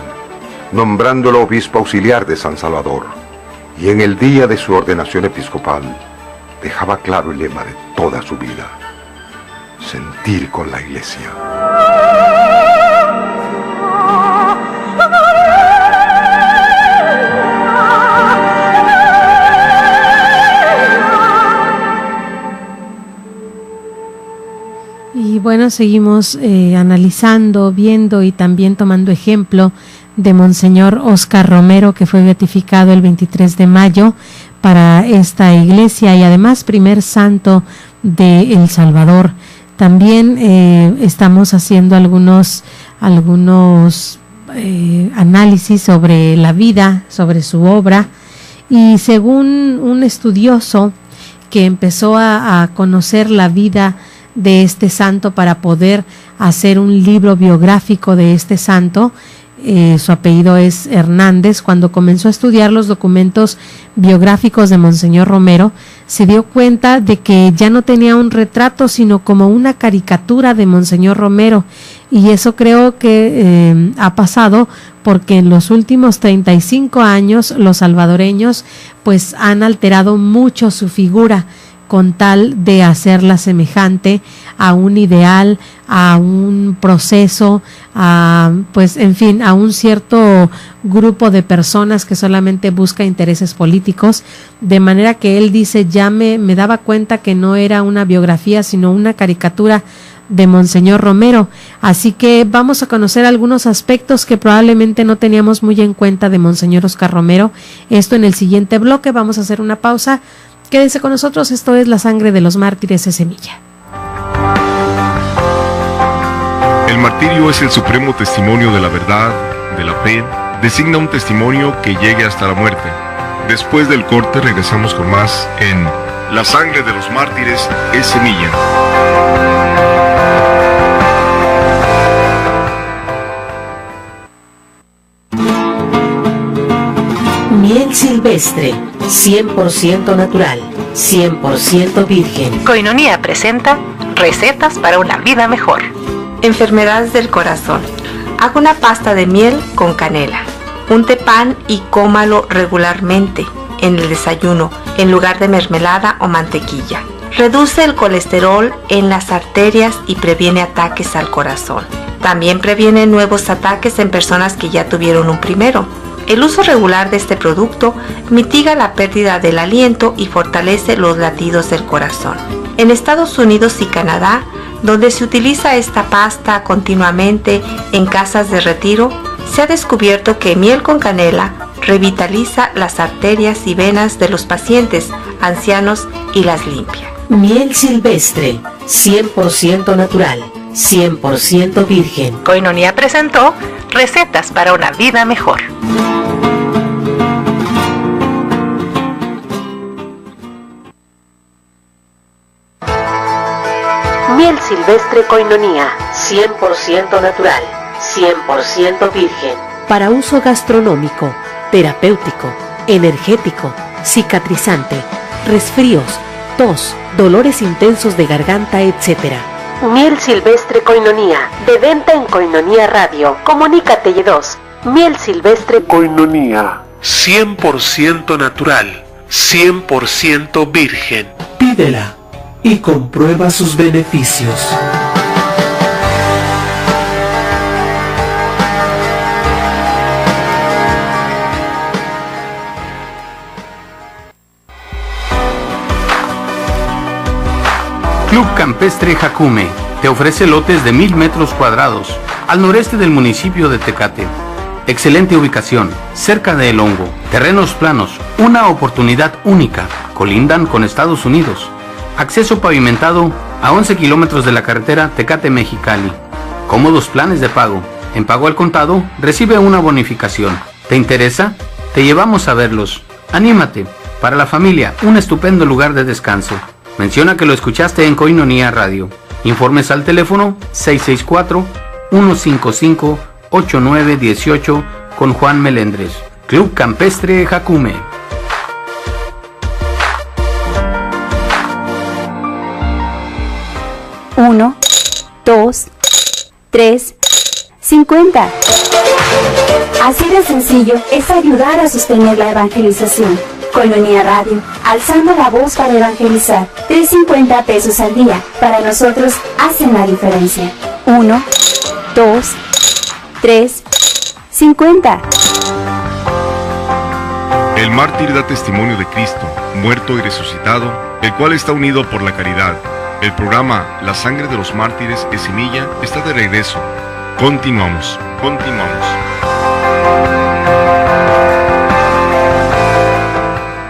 nombrándolo obispo auxiliar de San Salvador, y en el día de su ordenación episcopal dejaba claro el lema de toda su vida: sentir con la Iglesia. Y bueno, seguimos analizando, viendo y también tomando ejemplo de Monseñor Óscar Romero, que fue beatificado el 23 de mayo para esta iglesia y además primer santo de El Salvador. También estamos haciendo algunos análisis sobre la vida, sobre su obra, y según un estudioso que empezó a conocer la vida de este santo para poder hacer un libro biográfico de este santo, su apellido es Hernández. Cuando comenzó a estudiar los documentos biográficos de Monseñor Romero, se dio cuenta de que ya no tenía un retrato, sino como una caricatura de Monseñor Romero, y eso creo que ha pasado porque en los últimos 35 años los salvadoreños pues han alterado mucho su figura con tal de hacerla semejante a un ideal, a un proceso, pues en fin, a un cierto grupo de personas que solamente busca intereses políticos, de manera que él dice, ya me daba cuenta que no era una biografía, sino una caricatura de Monseñor Romero. Así que vamos a conocer algunos aspectos que probablemente no teníamos muy en cuenta de Monseñor Óscar Romero. Esto en el siguiente bloque. Vamos a hacer una pausa. Quédese con nosotros, esto es La Sangre de los Mártires es Semilla. El martirio es el supremo testimonio de la verdad, de la fe, designa un testimonio que llegue hasta la muerte. Después del corte regresamos con más en La Sangre de los Mártires es Semilla. Miel silvestre, 100% natural, 100% virgen. Koinonia presenta recetas para una vida mejor. Enfermedades del corazón. Haga una pasta de miel con canela. Unte pan y cómalo regularmente en el desayuno, en lugar de mermelada o mantequilla. Reduce el colesterol en las arterias y previene ataques al corazón. También previene nuevos ataques en personas que ya tuvieron un primero. El uso regular de este producto mitiga la pérdida del aliento y fortalece los latidos del corazón. En Estados Unidos y Canadá, donde se utiliza esta pasta continuamente en casas de retiro, se ha descubierto que miel con canela revitaliza las arterias y venas de los pacientes ancianos y las limpia. Miel silvestre, 100% natural, 100% virgen. Koinonia presentó recetas para una vida mejor. Miel silvestre Koinonia, 100% natural, 100% virgen. Para uso gastronómico, terapéutico, energético, cicatrizante, resfríos, tos, dolores intensos de garganta, etc. Miel silvestre Koinonia, de venta en Koinonia Radio. Comunícate Y2. Miel silvestre Koinonia, 100% natural, 100% virgen. Pídela y comprueba sus beneficios. Club Campestre Jacume te ofrece lotes de 1000 metros cuadrados al noreste del municipio de Tecate. Excelente ubicación, cerca de El Hongo, terrenos planos, una oportunidad única, colindan con Estados Unidos. Acceso pavimentado a 11 kilómetros de la carretera Tecate-Mexicali. Cómodos planes de pago. En pago al contado, recibe una bonificación. ¿Te interesa? Te llevamos a verlos. Anímate. Para la familia, un estupendo lugar de descanso. Menciona que lo escuchaste en Koinonia Radio. Informes al teléfono 664-155-8918 con Juan Melendres. Club Campestre Jacume. Uno, 2, 3, 50. Así de sencillo es ayudar a sostener la evangelización. Koinonia Radio, alzando la voz para evangelizar. 3.50 pesos al día, para nosotros hacen la diferencia. 1, 2, 3, 50. El mártir da testimonio de Cristo, muerto y resucitado, el cual está unido por la caridad. El programa La Sangre de los Mártires de Semilla está de regreso. Continuamos.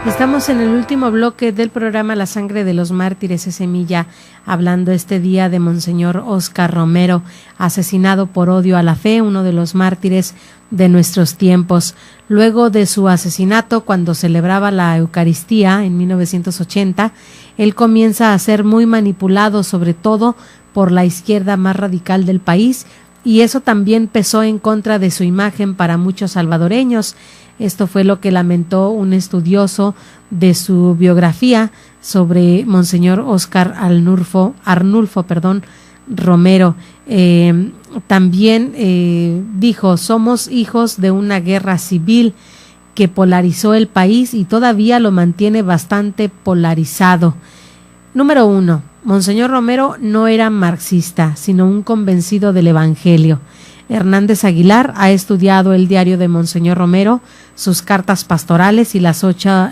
Estamos en el último bloque del programa La Sangre de los Mártires es Semilla, hablando este día de Monseñor Óscar Romero, asesinado por odio a la fe, uno de los mártires de nuestros tiempos. Luego de su asesinato, cuando celebraba la Eucaristía en 1980, él comienza a ser muy manipulado, sobre todo por la izquierda más radical del país, y eso también pesó en contra de su imagen para muchos salvadoreños. Esto fue lo que lamentó un estudioso de su biografía sobre Monseñor Óscar Arnulfo Romero. También dijo: somos hijos de una guerra civil que polarizó el país y todavía lo mantiene bastante polarizado. Número 1. Monseñor Romero no era marxista, sino un convencido del Evangelio. Hernández Aguilar ha estudiado el diario de Monseñor Romero, sus cartas pastorales y las 8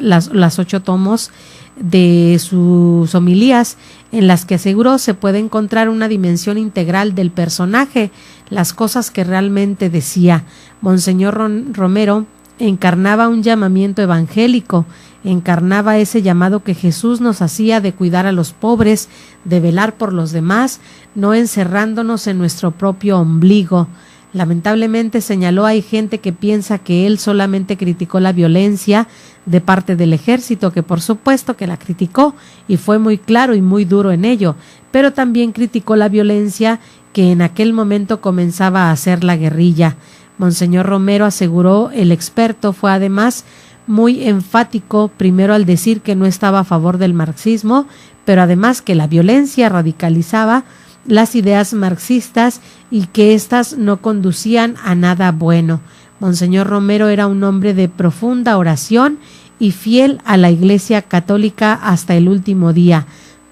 tomos de sus homilías, en las que aseguró se puede encontrar una dimensión integral del personaje, las cosas que realmente decía. Monseñor Romero encarnaba un llamamiento evangélico, encarnaba ese llamado que Jesús nos hacía de cuidar a los pobres, de velar por los demás, no encerrándonos en nuestro propio ombligo. Lamentablemente, señaló, hay gente que piensa que él solamente criticó la violencia de parte del ejército, que por supuesto que la criticó y fue muy claro y muy duro en ello, pero también criticó la violencia que en aquel momento comenzaba a hacer la guerrilla. Monseñor Romero, aseguró el experto, fue además muy enfático, primero al decir que no estaba a favor del marxismo, pero además que la violencia radicalizaba las ideas marxistas y que éstas no conducían a nada bueno. Monseñor Romero era un hombre de profunda oración y fiel a la Iglesia Católica hasta el último día.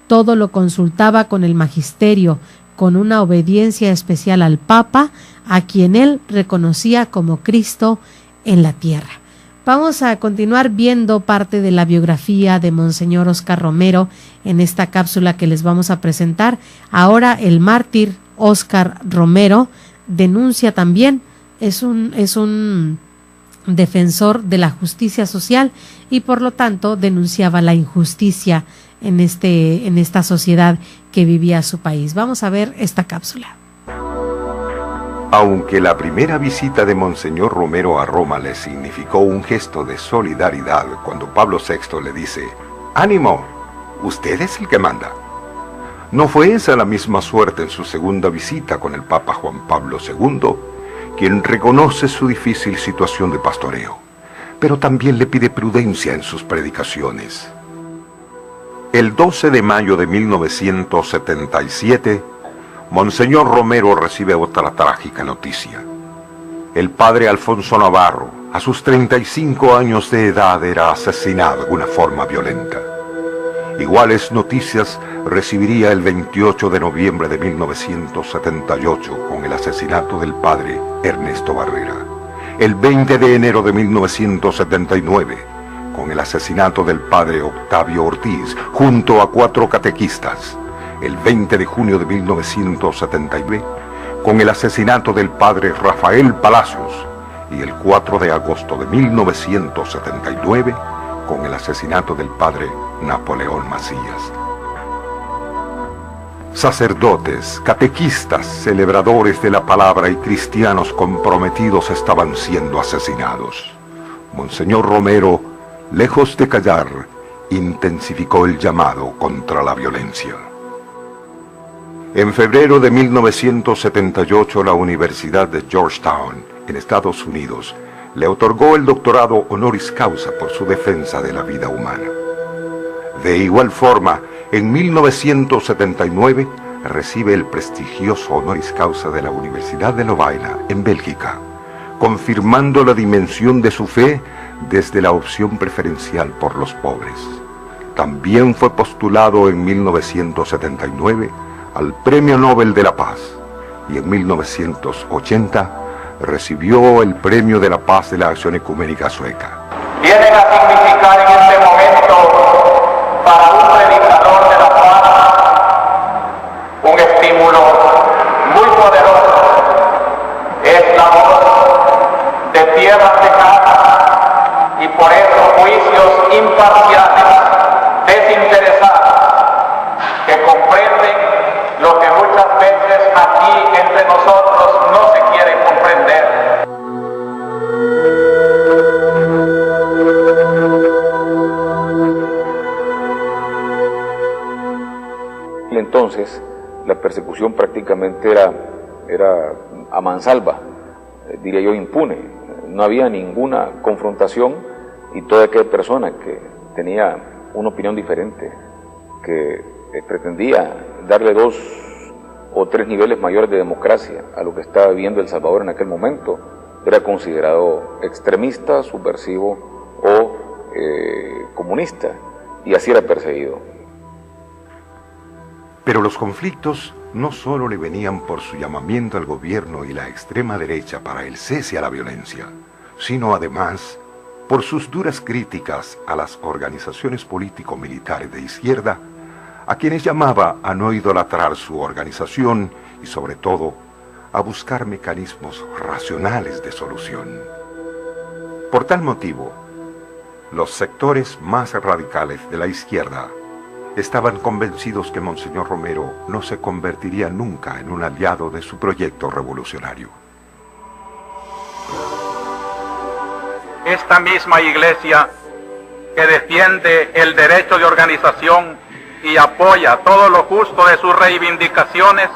Todo lo consultaba con el magisterio, con una obediencia especial al Papa, a quien él reconocía como Cristo en la tierra. Vamos a continuar viendo parte de la biografía de Monseñor Óscar Romero en esta cápsula que les vamos a presentar. Ahora el mártir Óscar Romero denuncia también, es un defensor de la justicia social y por lo tanto denunciaba la injusticia en esta sociedad que vivía su país. Vamos a ver esta cápsula. Aunque la primera visita de Monseñor Romero a Roma le significó un gesto de solidaridad cuando Pablo VI le dice: «Ánimo, usted es el que manda», no fue esa la misma suerte en su segunda visita con el Papa Juan Pablo II, quien reconoce su difícil situación de pastoreo, pero también le pide prudencia en sus predicaciones. El 12 de mayo de 1977, Monseñor Romero recibe otra trágica noticia. El padre Alfonso Navarro, a sus 35 años de edad, era asesinado de una forma violenta. Iguales noticias recibiría el 28 de noviembre de 1978 con el asesinato del padre Ernesto Barrera. El 20 de enero de 1979 con el asesinato del padre Octavio Ortiz junto a 4 catequistas. El 20 de junio de 1979 con el asesinato del padre Rafael Palacios y el 4 de agosto de 1979 con el asesinato del padre Napoleón Macías. Sacerdotes, catequistas, celebradores de la palabra y cristianos comprometidos estaban siendo asesinados. Monseñor Romero, lejos de callar, intensificó el llamado contra la violencia. En febrero de 1978, la Universidad de Georgetown, en Estados Unidos, le otorgó el doctorado honoris causa por su defensa de la vida humana. De igual forma, en 1979 recibe el prestigioso honoris causa de la Universidad de Lovaina, en Bélgica, confirmando la dimensión de su fe desde la opción preferencial por los pobres. También fue postulado en 1979 al Premio Nobel de la Paz y en 1980 recibió el Premio de la Paz de la Acción Ecuménica Sueca. Vienen a significar en este momento para un predicador de la paz un estímulo muy poderoso. Es la voz de tierras lejanas y por eso juicios imparciales, desinteresados, que comprenden lo que muchas veces aquí entre nosotros no se quiere comprender. Entonces, la persecución prácticamente era a mansalva, diría yo impune. No había ninguna confrontación y toda aquella persona que tenía una opinión diferente, que pretendía darle 2 o 3 niveles mayores de democracia a lo que estaba viviendo El Salvador en aquel momento, era considerado extremista, subversivo o comunista, y así era perseguido. Pero los conflictos no solo le venían por su llamamiento al gobierno y la extrema derecha para el cese a la violencia, sino además por sus duras críticas a las organizaciones político-militares de izquierda, a quienes llamaba a no idolatrar su organización y sobre todo a buscar mecanismos racionales de solución. Por tal motivo, los sectores más radicales de la izquierda estaban convencidos que Monseñor Romero no se convertiría nunca en un aliado de su proyecto revolucionario. Esta misma iglesia que defiende el derecho de organización y apoya todo lo justo de sus reivindicaciones,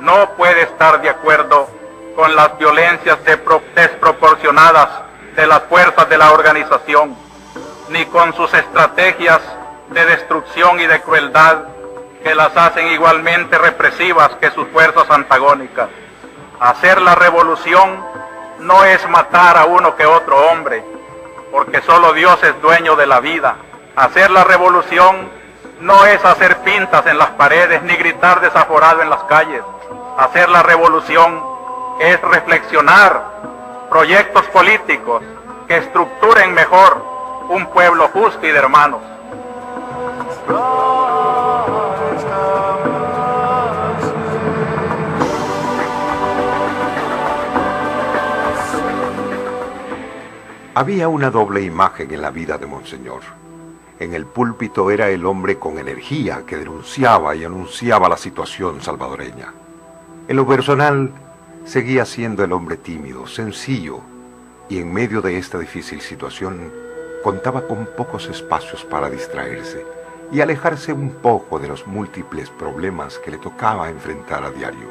no puede estar de acuerdo con las violencias desproporcionadas de las fuerzas de la organización, ni con sus estrategias de destrucción y de crueldad que las hacen igualmente represivas que sus fuerzas antagónicas. Hacer la revolución no es matar a uno que otro hombre, porque solo Dios es dueño de la vida. Hacer la revolución no es hacer pintas en las paredes ni gritar desaforado en las calles. Hacer la revolución es reflexionar proyectos políticos que estructuren mejor un pueblo justo y de hermanos. Había una doble imagen en la vida de Monseñor. En el púlpito era el hombre con energía que denunciaba y anunciaba la situación salvadoreña. En lo personal, seguía siendo el hombre tímido, sencillo, y en medio de esta difícil situación, contaba con pocos espacios para distraerse y alejarse un poco de los múltiples problemas que le tocaba enfrentar a diario.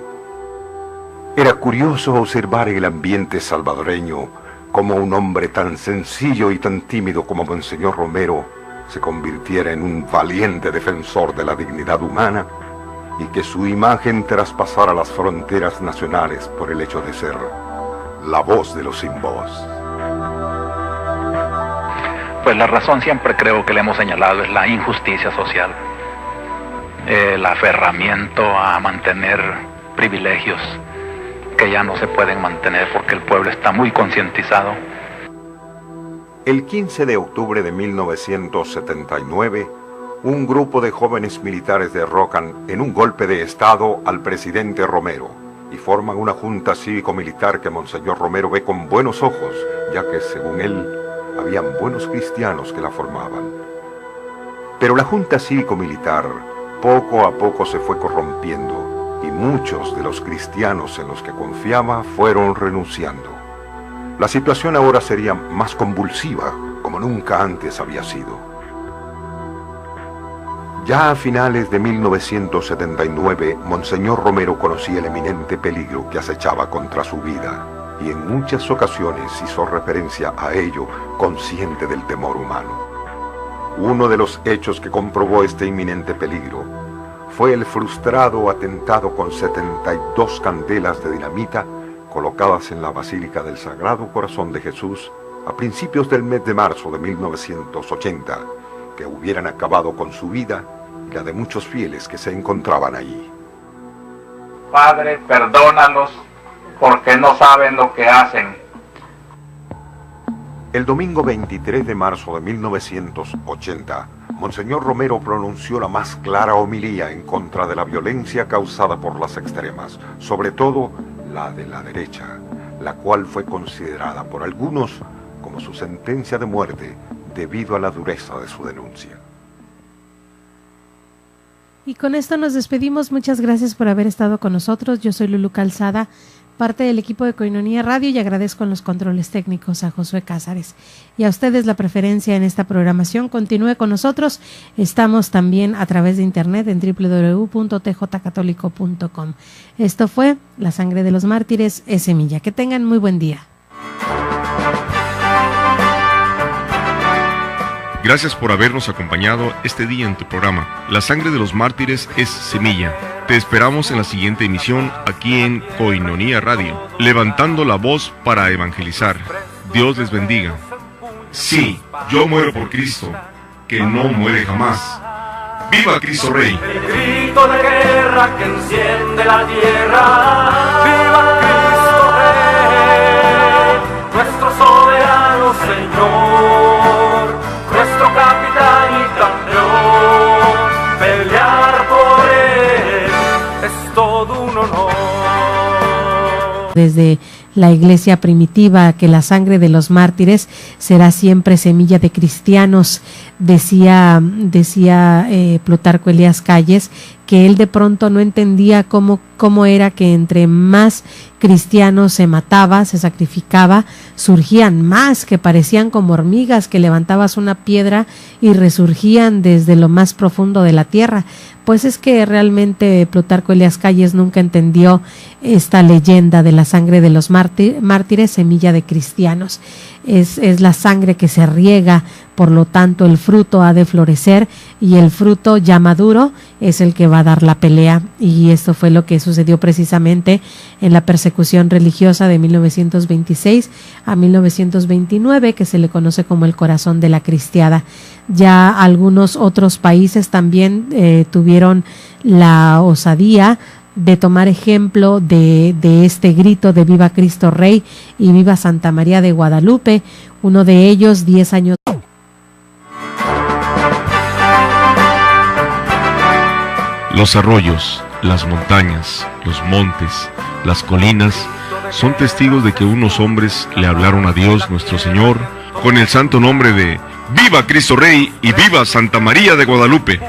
Era curioso observar en el ambiente salvadoreño cómo un hombre tan sencillo y tan tímido como Monseñor Romero se convirtiera en un valiente defensor de la dignidad humana y que su imagen traspasara las fronteras nacionales por el hecho de ser la voz de los sin voz. Pues la razón siempre creo que le hemos señalado es la injusticia social, el aferramiento a mantener privilegios que ya no se pueden mantener porque el pueblo está muy concientizado. El 15 de octubre de 1979, un grupo de jóvenes militares derrocan en un golpe de estado al presidente Romero y forman una junta cívico-militar que Monseñor Romero ve con buenos ojos, ya que según él, habían buenos cristianos que la formaban. Pero la junta cívico-militar poco a poco se fue corrompiendo y muchos de los cristianos en los que confiaba fueron renunciando. La situación ahora sería más convulsiva, como nunca antes había sido. Ya a finales de 1979, Monseñor Romero conocía el eminente peligro que acechaba contra su vida y en muchas ocasiones hizo referencia a ello, consciente del temor humano. Uno de los hechos que comprobó este inminente peligro fue el frustrado atentado con 72 candelas de dinamita colocadas en la Basílica del Sagrado Corazón de Jesús a principios del mes de marzo de 1980, que hubieran acabado con su vida y la de muchos fieles que se encontraban allí. Padre, perdónalos porque no saben lo que hacen. El domingo 23 de marzo de 1980, Monseñor Romero pronunció la más clara homilía en contra de la violencia causada por las extremas, sobre todo la de la derecha, la cual fue considerada por algunos como su sentencia de muerte debido a la dureza de su denuncia. Y con esto nos despedimos. Muchas gracias por haber estado con nosotros. Yo soy Lulú Calzada, parte del equipo de Koinonia Radio, y agradezco en los controles técnicos a Josué Cázares. Y a ustedes la preferencia en esta programación. Continúe con nosotros. Estamos también a través de internet en www.tjcatólico.com. Esto fue La Sangre de los Mártires es Semilla. Que tengan muy buen día. Gracias por habernos acompañado este día en tu programa. La Sangre de los Mártires es Semilla. Te esperamos en la siguiente emisión aquí en Koinonia Radio, levantando la voz para evangelizar. Dios les bendiga. Sí, yo muero por Cristo, que no muere jamás. ¡Viva Cristo Rey! El grito de guerra que enciende la tierra. ¡Viva Cristo Rey! Nuestro soberano Señor, nuestro capitán y campeón. Pelear por él es todo un honor. Desde la iglesia primitiva, que la sangre de los mártires será siempre semilla de cristianos, decía Plutarco Elías Calles, que él de pronto no entendía cómo era que entre más cristianos se mataba, se sacrificaba, surgían más que parecían como hormigas, que levantabas una piedra y resurgían desde lo más profundo de la tierra. Pues es que realmente Plutarco Elías Calles nunca entendió esta leyenda de la sangre de los mártires, mártires, semilla de cristianos. Es la sangre que se riega, por lo tanto el fruto ha de florecer y el fruto ya maduro es el que va a dar la pelea, y esto fue lo que sucedió precisamente en la persecución religiosa de 1926 a 1929, que se le conoce como el corazón de la cristiada. Ya algunos otros países también tuvieron la osadía de tomar ejemplo de este grito de Viva Cristo Rey y Viva Santa María de Guadalupe, uno de ellos 10 años. Los arroyos, las montañas, los montes, las colinas son testigos de que unos hombres le hablaron a Dios nuestro Señor con el santo nombre de Viva Cristo Rey y Viva Santa María de Guadalupe.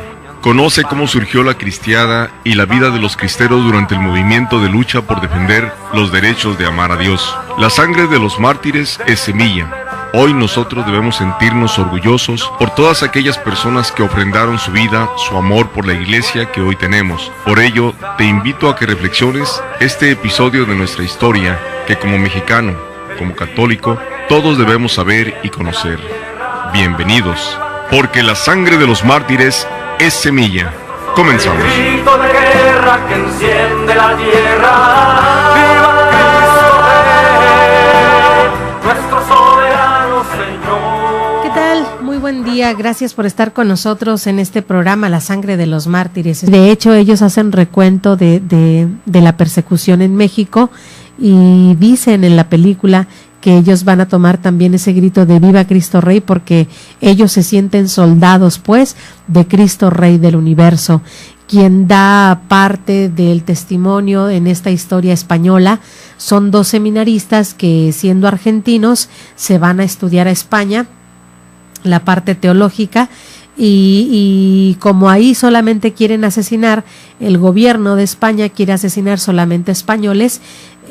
Conoce cómo surgió la cristiada y la vida de los cristeros durante el movimiento de lucha por defender los derechos de amar a Dios. La sangre de los mártires es semilla. Hoy nosotros debemos sentirnos orgullosos por todas aquellas personas que ofrendaron su vida, su amor por la iglesia que hoy tenemos. Por ello, te invito a que reflexiones este episodio de nuestra historia, que como mexicano, como católico, todos debemos saber y conocer. Bienvenidos, porque la sangre de los mártires es semilla. Comenzamos. El grito de guerra que enciende la tierra. ¡Viva Cristo Rey, nuestro soberano Señor! ¿Qué tal? Muy buen día. Gracias por estar con nosotros en este programa La Sangre de los Mártires. De hecho, ellos hacen recuento de la persecución en México y dicen en la película que ellos van a tomar también ese grito de Viva Cristo Rey, porque ellos se sienten soldados, pues, de Cristo Rey del universo. Quien da parte del testimonio en esta historia española son dos seminaristas que, siendo argentinos, se van a estudiar a España la parte teológica, y como ahí solamente quieren asesinar, el gobierno de España quiere asesinar solamente españoles,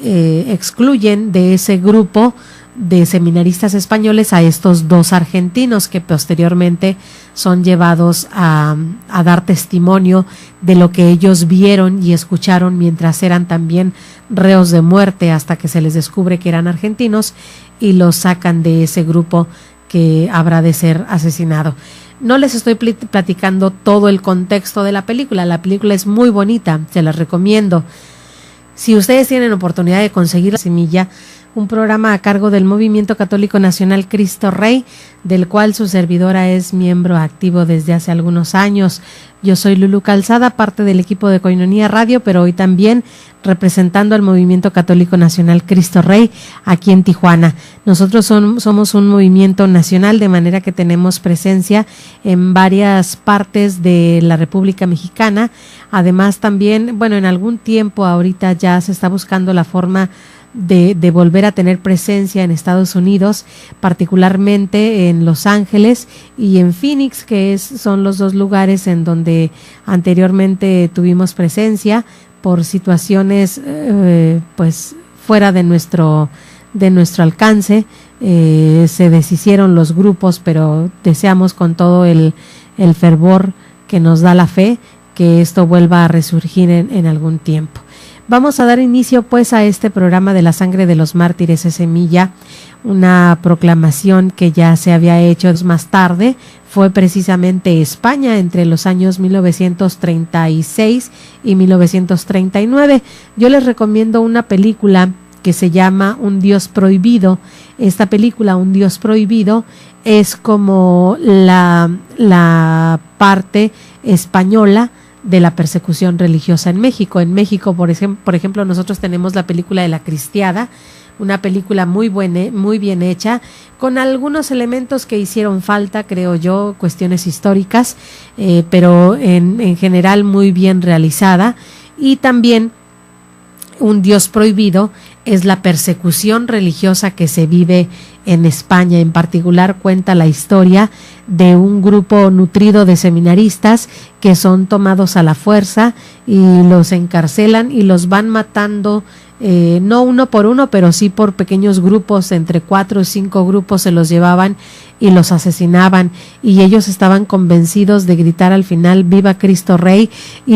excluyen de ese grupo de seminaristas españoles a estos dos argentinos, que posteriormente son llevados a dar testimonio de lo que ellos vieron y escucharon mientras eran también reos de muerte, hasta que se les descubre que eran argentinos y los sacan de ese grupo que habrá de ser asesinado. No les estoy platicando todo el contexto de la película es muy bonita, se las recomiendo. Si ustedes tienen oportunidad de conseguir La Semilla, un programa a cargo del Movimiento Católico Nacional Cristo Rey, del cual su servidora es miembro activo desde hace algunos años. Yo soy Lulu Calzada, parte del equipo de Koinonia Radio, pero hoy también representando al Movimiento Católico Nacional Cristo Rey aquí en Tijuana. Nosotros somos un movimiento nacional, de manera que tenemos presencia en varias partes de la República Mexicana. Además también, en algún tiempo ahorita ya se está buscando la forma de volver a tener presencia en Estados Unidos, particularmente en Los Ángeles y en Phoenix, que son los dos lugares en donde anteriormente tuvimos presencia por situaciones pues fuera de nuestro alcance. Se deshicieron los grupos, pero deseamos con todo el fervor que nos da la fe que esto vuelva a resurgir en algún tiempo. Vamos a dar inicio pues a este programa de La Sangre de los Mártires es semilla, una proclamación que ya se había hecho más tarde. Fue precisamente España entre los años 1936 y 1939. Yo les recomiendo una película que se llama Un Dios Prohibido. Esta película, Un Dios Prohibido, es como la parte española de la persecución religiosa en México. En México, por ejemplo, nosotros tenemos la película de La Cristiada, una película muy bien hecha, con algunos elementos que hicieron falta, creo yo, cuestiones históricas, pero en general muy bien realizada. Y también Un Dios Prohibido es la persecución religiosa que se vive en España. En particular cuenta la historia de un grupo nutrido de seminaristas que son tomados a la fuerza y los encarcelan y los van matando, no uno por uno, pero sí por pequeños grupos, entre 4 o 5 grupos se los llevaban y los asesinaban, y ellos estaban convencidos de gritar al final Viva Cristo Rey, y